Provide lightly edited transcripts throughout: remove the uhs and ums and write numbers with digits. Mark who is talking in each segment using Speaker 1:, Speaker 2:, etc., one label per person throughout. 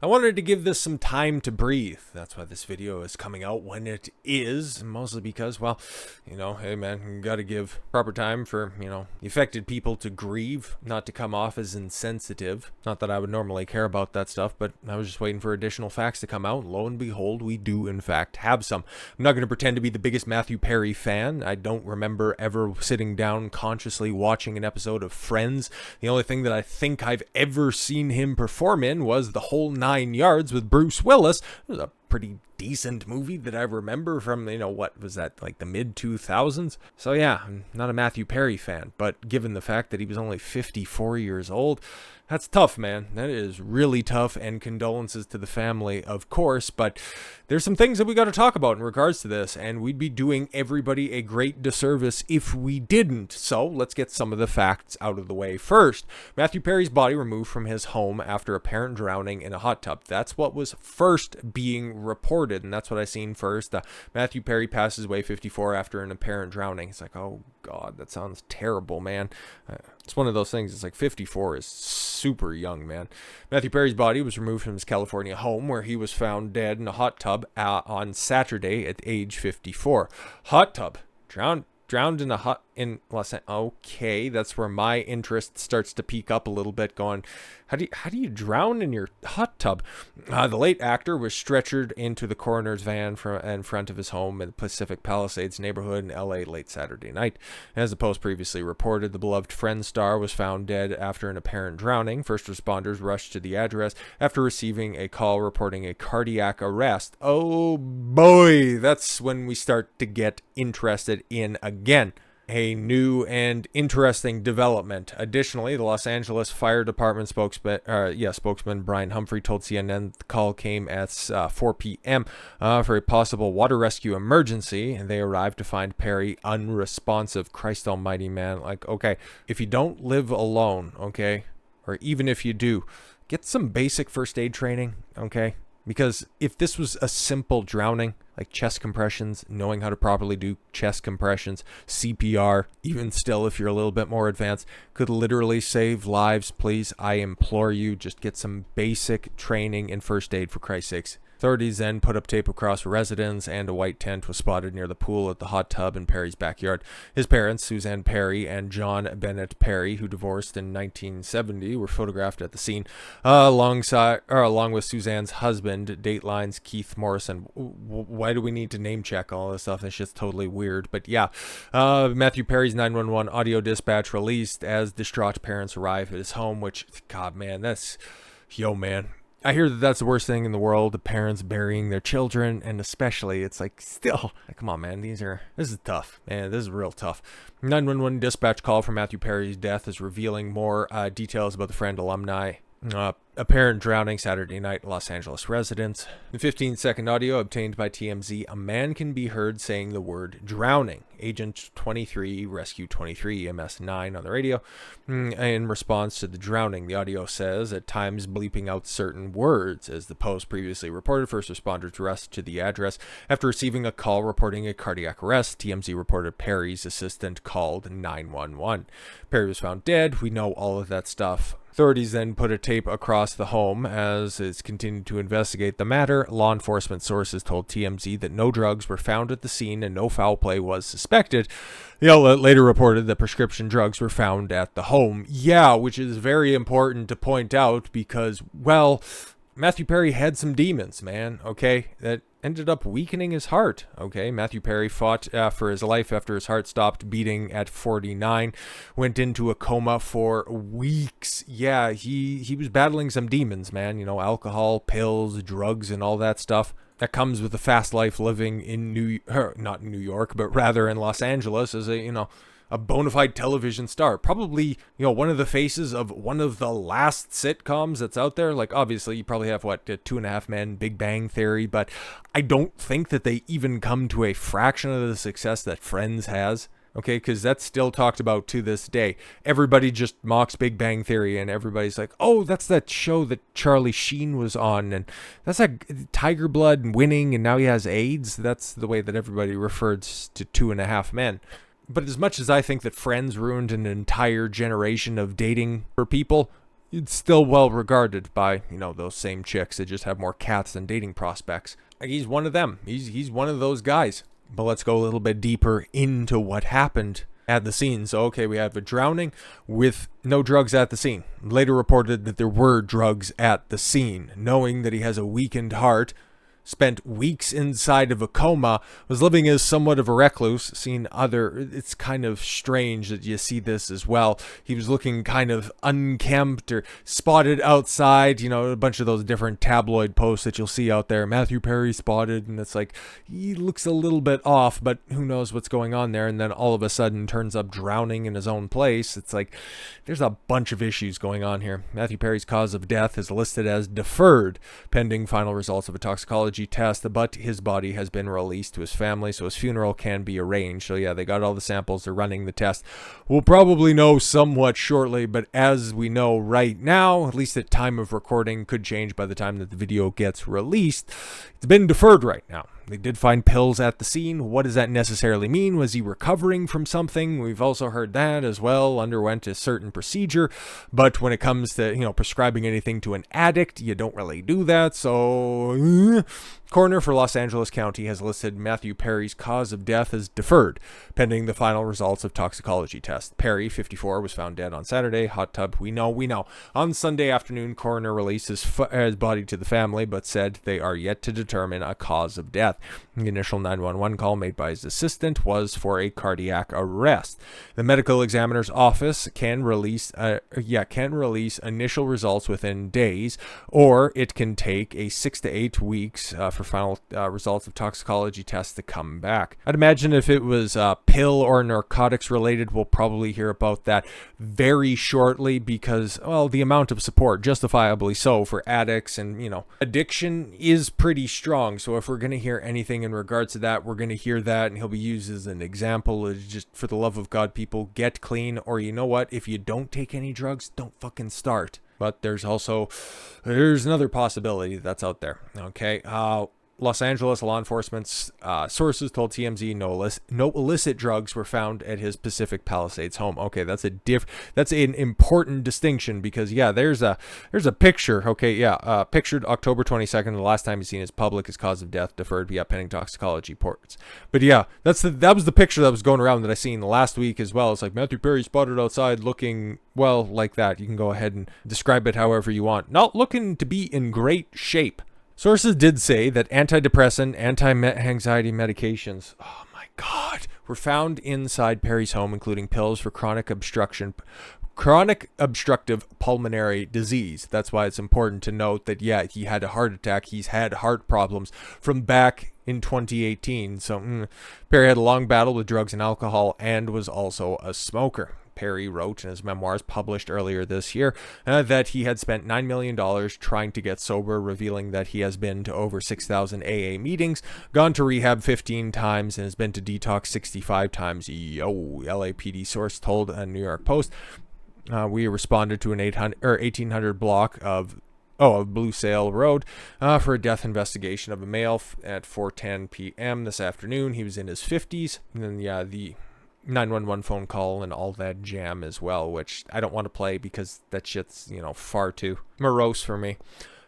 Speaker 1: I wanted to give this some time to breathe. That's why this video is coming out when it is, mostly because, well, hey man, you gotta give proper time for, affected people to grieve, not to come off as insensitive. Not that I would normally care about that stuff, but I was just waiting for additional facts to come out, and lo and behold, we do in fact have some. I'm not going to pretend to be the biggest Matthew Perry fan. I don't remember ever sitting down consciously watching an episode of Friends. The only thing that I think I've ever seen him perform in was The Whole 9 Yards with Bruce Willis. It was a pretty decent movie that I remember from, what was that, like the mid-2000s? So yeah, I'm not a Matthew Perry fan, but given the fact that he was only 54 years old, that's tough, man. That is really tough, and condolences to the family, of course, but there's some things that we got to talk about in regards to this, and we'd be doing everybody a great disservice if we didn't. So let's get some of the facts out of the way first. Matthew Perry's body removed from his home after apparent drowning in a hot tub. That's what was first being reported, and that's what I seen first. Matthew Perry passes away 54 after an apparent drowning. It's like, oh God, that sounds terrible, man. It's one of those things. It's like 54 is super young, man. Matthew Perry's body was removed from his California home, where he was found dead in a hot tub on Saturday at age 54. Hot tub. Drowned in Los Angeles. Okay, that's where my interest starts to peak up a little bit, going, how do you drown in your hot tub? The late actor was stretchered into the coroner's van in front of his home in the Pacific Palisades neighborhood in LA late Saturday night. As the Post previously reported, the beloved Friends star was found dead after an apparent drowning. First responders rushed to the address after receiving a call reporting a cardiac arrest. Oh boy, that's when we start to get interested in again. A new and interesting development. Additionally, the Los Angeles Fire Department spokesman Brian Humphrey told CNN the call came at 4 p.m. For a possible water rescue emergency, and they arrived to find Perry unresponsive. Christ almighty, man. Like, okay, if you don't live alone, okay, or even if you do, get some basic first aid training, okay? Because if this was a simple drowning, like chest compressions, knowing how to properly do chest compressions, CPR, even still, if you're a little bit more advanced, could literally save lives. Please, I implore you, just get some basic training in first aid, for Christ's sakes. Authorities then put up tape across residence, and a white tent was spotted near the pool at the hot tub in Perry's backyard. His parents, Suzanne Perry and John Bennett Perry, who divorced in 1970, were photographed at the scene, along with Suzanne's husband, Dateline's Keith Morrison. Why do we need to name check all this stuff? It's just totally weird. But yeah, Matthew Perry's 911 audio dispatch released as distraught parents arrive at his home, which, God, man, man. I hear that that's the worst thing in the world, the parents burying their children, and especially, it's like, still, come on, man, this is tough, man, this is real tough. 911 dispatch call for Matthew Perry's death is revealing more details about the Friend alumni. Apparent drowning Saturday night, Los Angeles residence. In 15-second audio obtained by TMZ, a man can be heard saying the word drowning. Agent 23, Rescue 23, EMS 9 on the radio. In response to the drowning, the audio says, at times bleeping out certain words. As the Post previously reported, first responders rushed to the address after receiving a call reporting a cardiac arrest. TMZ reported Perry's assistant called 911. Perry was found dead. We know all of that stuff. Authorities then put a tape across the home as it's continued to investigate the matter. Law enforcement sources told TMZ that no drugs were found at the scene and no foul play was suspected. The outlet later reported that prescription drugs were found at the home. Yeah, which is very important to point out because, well, Matthew Perry had some demons, man, okay? That ended up weakening his heart, okay? Matthew Perry fought for his life after his heart stopped beating at 49, went into a coma for weeks. Yeah, he was battling some demons, man, alcohol, pills, drugs, and all that stuff. That comes with a fast life living in not New York, but rather in Los Angeles as a bona fide television star. Probably, one of the faces of one of the last sitcoms that's out there. Like, obviously, you probably have, Two and a Half Men, Big Bang Theory, but I don't think that they even come to a fraction of the success that Friends has. Okay, because that's still talked about to this day. Everybody just mocks Big Bang Theory, and everybody's like, oh, that's that show that Charlie Sheen was on, and that's that Tiger Blood and winning, and now he has AIDS. That's the way that everybody refers to Two and a Half Men. But as much as I think that Friends ruined an entire generation of dating for people, it's still well regarded by, those same chicks that just have more cats than dating prospects. He's one of them. He's one of those guys. But let's go a little bit deeper into what happened at the scene. So, okay, we have a drowning with no drugs at the scene. Later reported that there were drugs at the scene. Knowing that he has a weakened heart, spent weeks inside of a coma, was living as somewhat of a recluse, it's kind of strange that you see this as well. He was looking kind of unkempt or spotted outside, a bunch of those different tabloid posts that you'll see out there. Matthew Perry spotted, and it's like, he looks a little bit off, but who knows what's going on there, and then all of a sudden turns up drowning in his own place. It's like, there's a bunch of issues going on here. Matthew Perry's cause of death is listed as deferred, pending final results of a toxicology test, but his body has been released to his family, so his funeral can be arranged. So yeah, they got all the samples, they're running the test. We'll probably know somewhat shortly, but as we know right now, at least at time of recording, could change by the time that the video gets released, it's been deferred right now. They did find pills at the scene. What does that necessarily mean? Was he recovering from something? We've also heard that as well. Underwent a certain procedure. But when it comes to, prescribing anything to an addict, you don't really do that. So, coroner for Los Angeles County has listed Matthew Perry's cause of death as deferred, pending the final results of toxicology test. Perry, 54, was found dead on Saturday. Hot tub, we know. On Sunday afternoon, coroner released his body to the family, but said they are yet to determine a cause of death. The initial 911 call made by his assistant was for a cardiac arrest. The medical examiner's office can release initial results within days, or it can take 6 to 8 weeks for final results of toxicology tests to come back. I'd imagine if it was pill or narcotics related, we'll probably hear about that very shortly because, well, the amount of support, justifiably so, for addicts and, addiction is pretty strong. So if we're going to hear anything in regards to that, we're going to hear that, and he'll be used as an example. It's just, for the love of God, people, get clean, or you know what? If you don't take any drugs, don't fucking start. But there's another possibility that's out there. Okay. Los Angeles law enforcement sources told TMZ no illicit drugs were found at his Pacific Palisades home. Okay, that's an important distinction because there's a picture. Okay, pictured October 22nd, the last time he's seen his public, his cause of death deferred via pending toxicology reports. But yeah, that was the picture that was going around that I seen last week as well. It's like Matthew Perry spotted outside looking, well, like that. You can go ahead and describe it however you want. Not looking to be in great shape. Sources did say that antidepressant, anti-anxiety medications, oh my God, were found inside Perry's home, including pills for chronic obstructive pulmonary disease. That's why it's important to note that, he had a heart attack. He's had heart problems from back in 2018. So Perry had a long battle with drugs and alcohol and was also a smoker. Perry wrote in his memoirs published earlier this year that he had spent $9 million trying to get sober, revealing that he has been to over 6,000 AA meetings, gone to rehab 15 times, and has been to detox 65 times. LAPD source told a New York Post. We responded to an 1800 block of Blue Sail Road for a death investigation of a male at 4:10 p.m. this afternoon. He was in his 50s. And then, the 911 phone call and all that jam as well, which I don't want to play because that shit's, far too morose for me.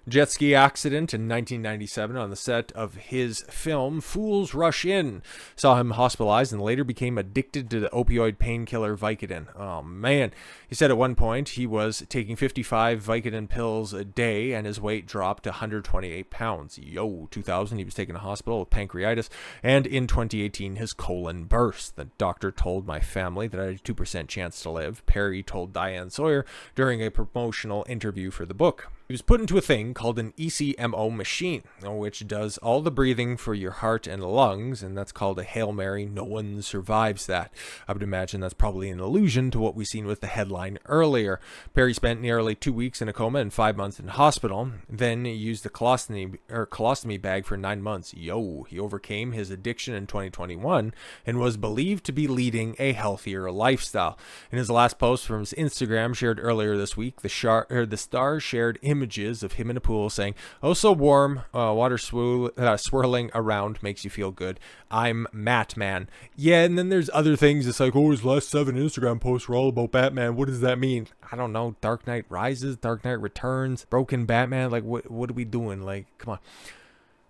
Speaker 1: Jet ski accident in 1997 on the set of his film Fools Rush In saw him hospitalized and later became addicted to the opioid painkiller Vicodin. Oh man, he said at one point he was taking 55 Vicodin pills a day and his weight dropped to 128 pounds. 2000 he was taken to hospital with pancreatitis, and in 2018 his colon burst. The doctor told my family that I had a 2% chance to live, Perry told Diane Sawyer during a promotional interview for the book. He was put into a thing called an ECMO machine, which does all the breathing for your heart and lungs, and that's called a Hail Mary. No one survives that. I would imagine that's probably an allusion to what we've seen with the headline earlier. Perry spent nearly 2 weeks in a coma and 5 months in hospital, then used a colostomy bag for 9 months. He overcame his addiction in 2021 and was believed to be leading a healthier lifestyle. In his last post from his Instagram shared earlier this week, the star shared images images of him in a pool saying, "Oh, so warm, water swirling around makes you feel good. I'm Matt Man." Yeah, and then there's other things. It's like, oh, his last 7 Instagram posts were all about Batman. What does that mean? I don't know. Dark Knight Rises, Dark Knight Returns, Broken Batman. Like, what are we doing? Like, come on.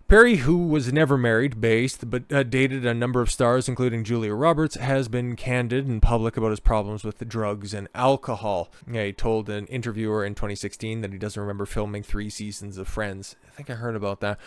Speaker 1: Perry, who was never married, but dated a number of stars, including Julia Roberts, has been candid in public about his problems with the drugs and alcohol. Yeah, he told an interviewer in 2016 that he doesn't remember filming 3 seasons of Friends. I think I heard about that.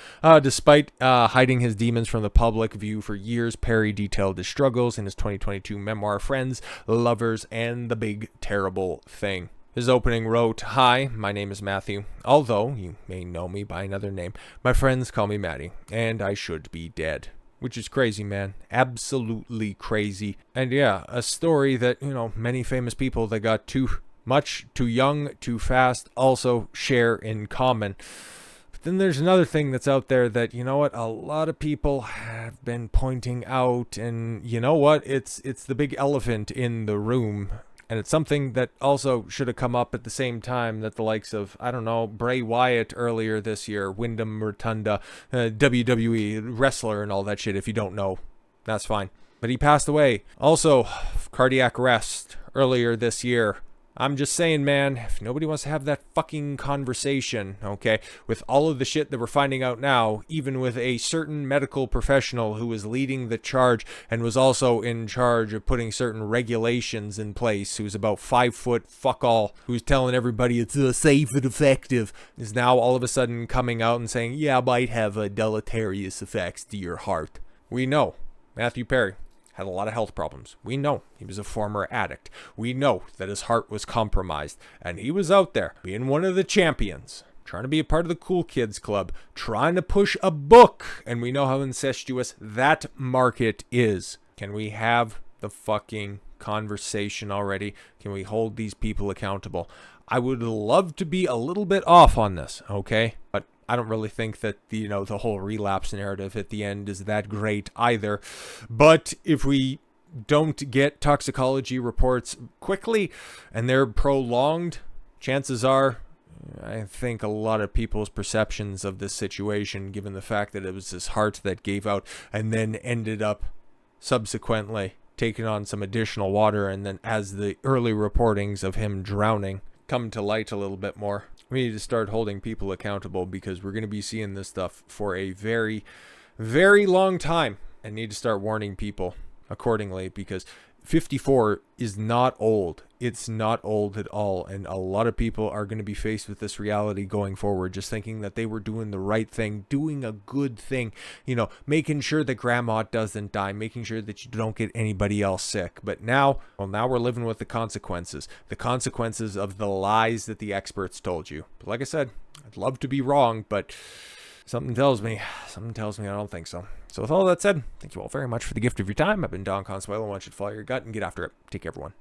Speaker 1: Despite hiding his demons from the public view for years, Perry detailed his struggles in his 2022 memoir, Friends, Lovers, and the Big Terrible Thing. His opening wrote, "Hi, my name is Matthew. Although you may know me by another name, my friends call me Matty, and I should be dead." Which is crazy, man. Absolutely crazy. And yeah, a story that, many famous people that got too much, too young, too fast also share in common. But then there's another thing that's out there that, a lot of people have been pointing out, and you know what? It's the big elephant in the room. And it's something that also should have come up at the same time that the likes of, Bray Wyatt earlier this year, Wyndham Rotunda, WWE wrestler and all that shit. If you don't know, that's fine. But he passed away. Also, cardiac arrest earlier this year. I'm just saying, man, if nobody wants to have that fucking conversation, okay, with all of the shit that we're finding out now, even with a certain medical professional who was leading the charge and was also in charge of putting certain regulations in place, who's about 5 foot fuck all, who's telling everybody it's safe and effective, is now all of a sudden coming out and saying, yeah, might have deleterious effects to your heart. We know Matthew Perry had a lot of health problems. We know he was a former addict. We know that his heart was compromised. And he was out there being one of the champions, trying to be a part of the cool kids club, trying to push a book. And we know how incestuous that market is. Can we have the fucking conversation already? Can we hold these people accountable? I would love to be a little bit off on this, okay? But I don't really think that the whole relapse narrative at the end is that great either. But if we don't get toxicology reports quickly and they're prolonged, chances are, I think a lot of people's perceptions of this situation, given the fact that it was his heart that gave out and then ended up subsequently taking on some additional water, and then as the early reportings of him drowning come to light a little bit more, we need to start holding people accountable, because we're going to be seeing this stuff for a very, very long time, and need to start warning people accordingly, because 54 is not old. It's not old at all. And a lot of people are going to be faced with this reality going forward, just thinking that they were doing the right thing, doing a good thing, making sure that grandma doesn't die, making sure that you don't get anybody else sick. But now we're living with the consequences of the lies that the experts told you. But like I said, I'd love to be wrong, but something tells me I don't think so. So with all that said, thank you all very much for the gift of your time. I've been Don Consuelo. I want you to follow your gut and get after it. Take care, everyone.